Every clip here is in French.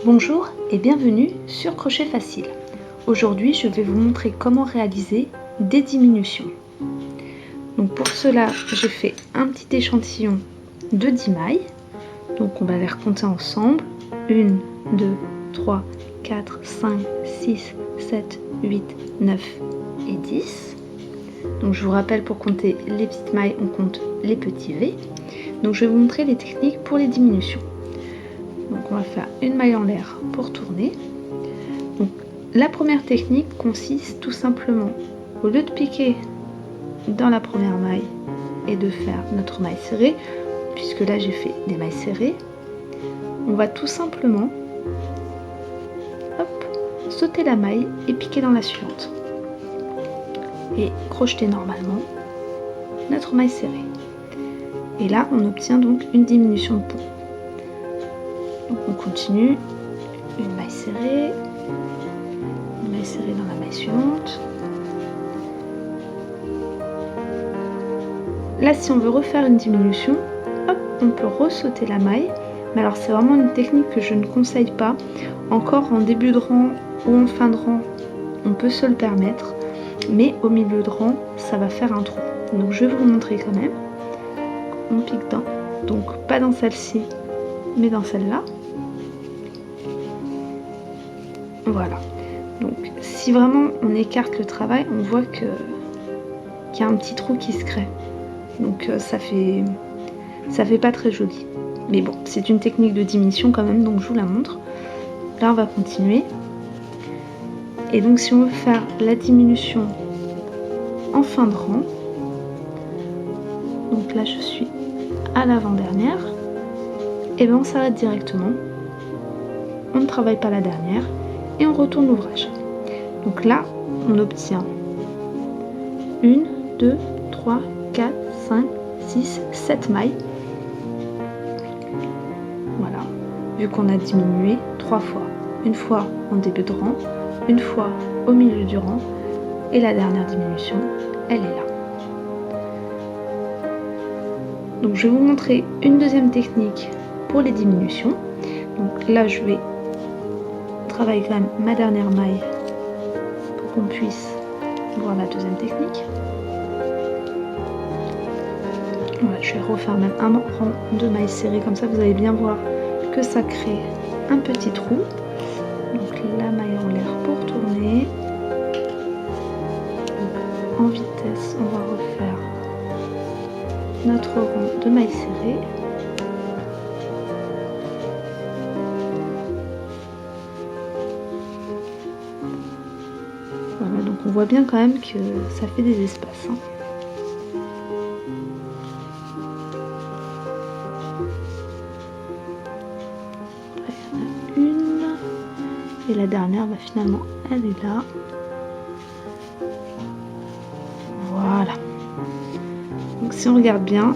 Bonjour et bienvenue sur Crochet Facile. Aujourd'hui, je vais vous montrer comment réaliser des diminutions. Donc pour cela, j'ai fait un petit échantillon de 10 mailles. Donc on va les recompter ensemble. 1, 2, 3, 4, 5, 6, 7, 8, 9 et 10. Donc je vous rappelle, pour compter les petites mailles, on compte les petits V. Donc je vais vous montrer les techniques pour les diminutions. Donc on va faire une maille en l'air pour tourner. Donc la première technique consiste tout simplement, au lieu de piquer dans la première maille et de faire notre maille serrée, puisque là j'ai fait des mailles serrées, on va tout simplement sauter la maille et piquer dans la suivante. Et crocheter normalement notre maille serrée. Et là on obtient donc une diminution de pont. Donc on continue, une maille serrée dans la maille suivante. Là, si on veut refaire une diminution, hop, on peut ressauter la maille. Mais alors c'est vraiment une technique que je ne conseille pas. Encore en début de rang ou en fin de rang, on peut se le permettre. Mais au milieu de rang, ça va faire un trou. Donc je vais vous montrer quand même. On pique dans, donc pas dans celle-ci, mais dans celle-là. Voilà. Donc si vraiment on écarte le travail, on voit qu'il y a un petit trou qui se crée. Donc ça fait pas très joli. Mais bon, c'est une technique de diminution quand même, donc je vous la montre. Là on va continuer. Et donc si on veut faire la diminution en fin de rang, donc là je suis à l'avant-dernière, et bien on s'arrête directement. On ne travaille pas la dernière et on retourne l'ouvrage. Donc là on obtient 1, 2, 3, 4, 5, 6, 7 mailles. Voilà, vu qu'on a diminué 3 fois. Une fois en début de rang, une fois au milieu du rang, et la dernière diminution, elle est là. Donc je vais vous montrer une deuxième technique pour les diminutions. Donc là je vais travailler quand même ma dernière maille pour qu'on puisse voir la deuxième technique. Voilà, je vais refaire même un rang de mailles serrées, comme ça vous allez bien voir que ça crée un petit trou. Donc la maille en l'air pour tourner. Donc, en vitesse, on va refaire notre rang de mailles serrées. Voilà, donc on voit bien quand même que ça fait des espaces. Et la dernière, finalement, elle est là. Voilà. Donc si on regarde bien,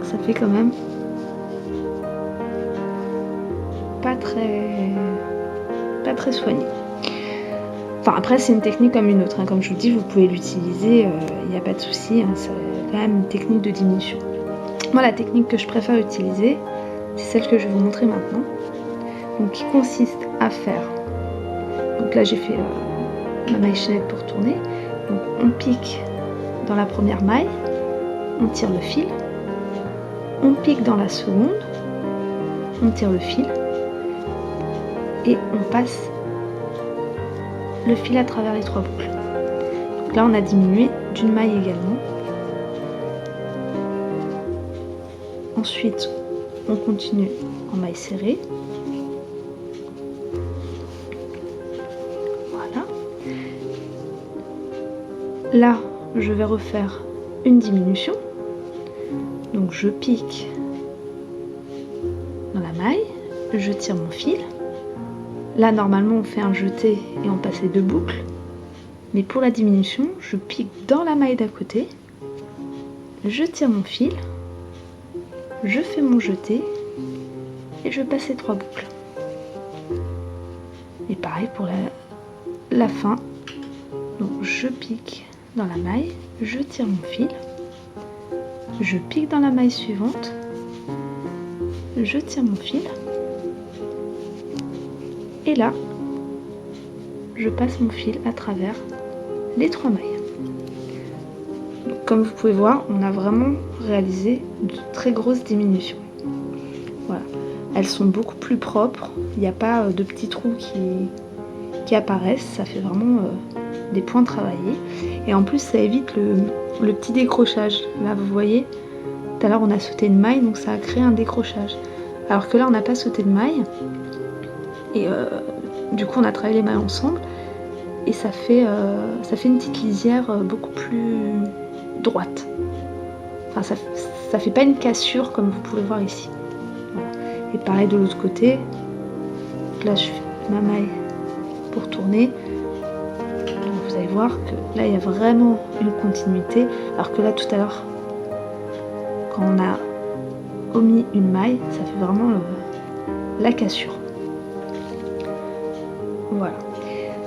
ça fait quand même pas très soigné. Enfin après c'est une technique comme une autre, hein. Comme je vous dis, vous pouvez l'utiliser, il n'y a pas de souci, hein. C'est quand même une technique de diminution. Moi la technique que je préfère utiliser, c'est celle que je vais vous montrer maintenant. Donc qui consiste à faire, donc là j'ai fait ma maille chaînette pour tourner, donc on pique dans la première maille, on tire le fil, on pique dans la seconde, on tire le fil et on passe le fil à travers les 3 boucles. Donc là on a diminué d'une maille également. Ensuite on continue en maille serrée. Là, je vais refaire une diminution. Donc je pique dans la maille, je tire mon fil. Là, normalement, on fait un jeté et on passe les 2 boucles. Mais pour la diminution, je pique dans la maille d'à côté, je tire mon fil, je fais mon jeté et je passe les 3 boucles. Et pareil pour la fin. Donc je pique dans la maille, je tire mon fil, je pique dans la maille suivante, je tire mon fil, Et là, je passe mon fil à travers les 3 mailles. Donc, comme vous pouvez voir, on a vraiment réalisé de très grosses diminutions. Voilà, elles sont beaucoup plus propres, il n'y a pas de petits trous qui apparaissent, ça fait vraiment des points travaillés. Et en plus, ça évite le petit décrochage. Là, vous voyez, tout à l'heure, on a sauté une maille, donc ça a créé un décrochage. Alors que là, on n'a pas sauté de maille. Et du coup, on a travaillé les mailles ensemble. Et ça fait une petite lisière beaucoup plus droite. Enfin, ça fait pas une cassure comme vous pouvez voir ici. Voilà. Et pareil de l'autre côté. Là, je fais ma maille pour tourner. Donc, vous allez voir que là, il y a vraiment une continuité. Alors que là, tout à l'heure, quand on a omis une maille, ça fait vraiment la cassure. Voilà.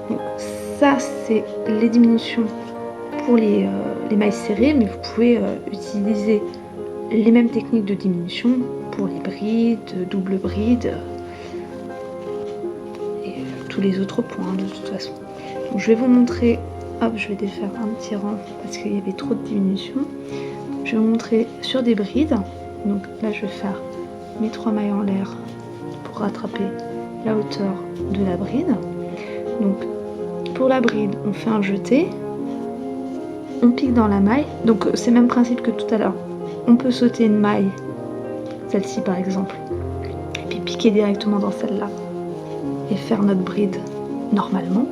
Donc, ça, c'est les diminutions pour les mailles serrées, mais vous pouvez utiliser les mêmes techniques de diminution pour les brides, double bride et tous les autres points de toute façon. Donc, je vais vous montrer, hop, je vais défaire un petit rang parce qu'il y avait trop de diminutions. Je vais vous montrer sur des brides. Donc là, je vais faire mes 3 mailles en l'air pour rattraper la hauteur de la bride. Donc pour la bride, on fait un jeté, on pique dans la maille. Donc c'est le même principe que tout à l'heure. On peut sauter une maille, celle-ci par exemple, et puis piquer directement dans celle-là et faire notre bride normalement.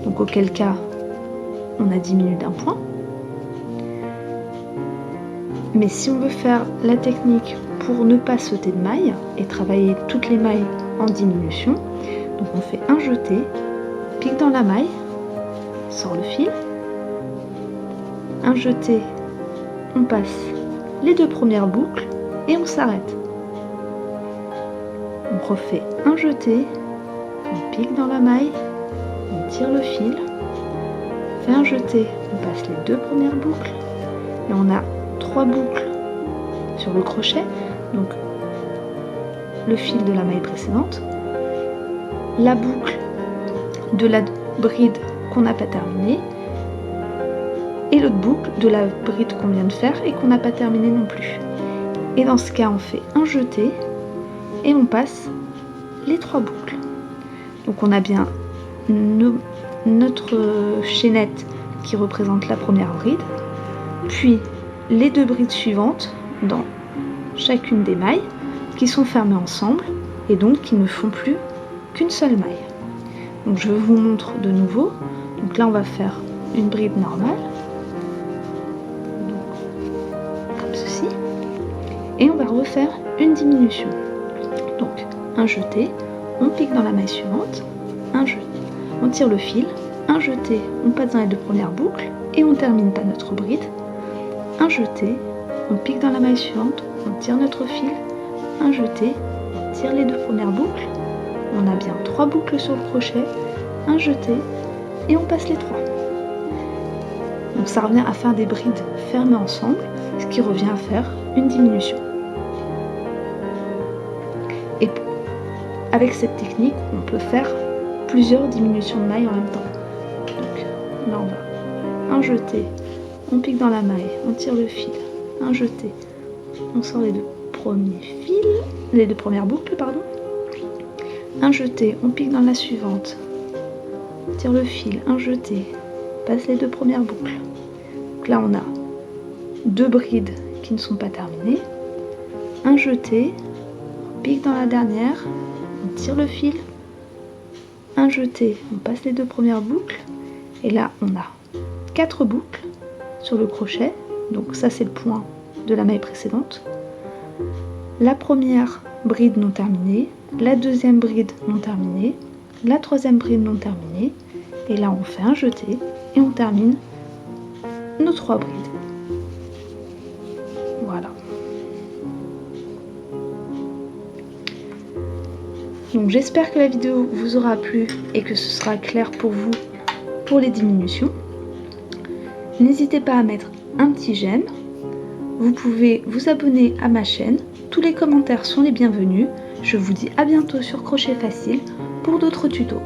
Donc auquel cas, on a diminué d'un point. Mais si on veut faire la technique pour ne pas sauter de maille et travailler toutes les mailles en diminution, donc on fait un jeté, pique dans la maille, sort le fil, un jeté, on passe les 2 premières boucles et on s'arrête. On refait un jeté, on pique dans la maille, on tire le fil, on fait un jeté, on passe les 2 premières boucles et on a 3 boucles sur le crochet, donc le fil de la maille précédente, la boucle de la bride qu'on n'a pas terminée et l'autre boucle de la bride qu'on vient de faire et qu'on n'a pas terminée non plus. Et dans ce cas, on fait un jeté et on passe les 3 boucles. Donc on a bien notre chaînette qui représente la première bride, puis les 2 brides suivantes dans chacune des mailles qui sont fermées ensemble et donc qui ne font plus qu'une seule maille. Donc je vous montre de nouveau. Donc là on va faire une bride normale, donc, comme ceci, et on va refaire une diminution. Donc un jeté, on pique dans la maille suivante, un jeté, on tire le fil, un jeté, on passe dans les 2 premières boucles et on termine pas notre bride. Un jeté, on pique dans la maille suivante, on tire notre fil, un jeté, on tire les 2 premières boucles, on a bien 3 boucles sur le crochet, un jeté et on passe les 3. Donc ça revient à faire des brides fermées ensemble, ce qui revient à faire une diminution. Et avec cette technique, on peut faire plusieurs diminutions de mailles en même temps. Donc là on va un jeté, on pique dans la maille, on tire le fil, un jeté, on sort les 2 premiers fils, les 2 premières boucles, pardon, un jeté, on pique dans la suivante, on tire le fil, un jeté, passe les 2 premières boucles. Donc là on a 2 brides qui ne sont pas terminées, un jeté, on pique dans la dernière, on tire le fil, un jeté, on passe les 2 premières boucles, et là on a 4 boucles sur le crochet, donc ça c'est le point de la maille précédente, la première bride non terminée, la deuxième bride non terminée, la troisième bride non terminée, et là on fait un jeté et on termine nos 3 brides. Voilà. Donc j'espère que la vidéo vous aura plu et que ce sera clair pour vous pour les diminutions. N'hésitez pas à mettre un petit j'aime. Vous pouvez vous abonner à ma chaîne. Tous les commentaires sont les bienvenus. Je vous dis à bientôt sur Crochet Facile pour d'autres tutos.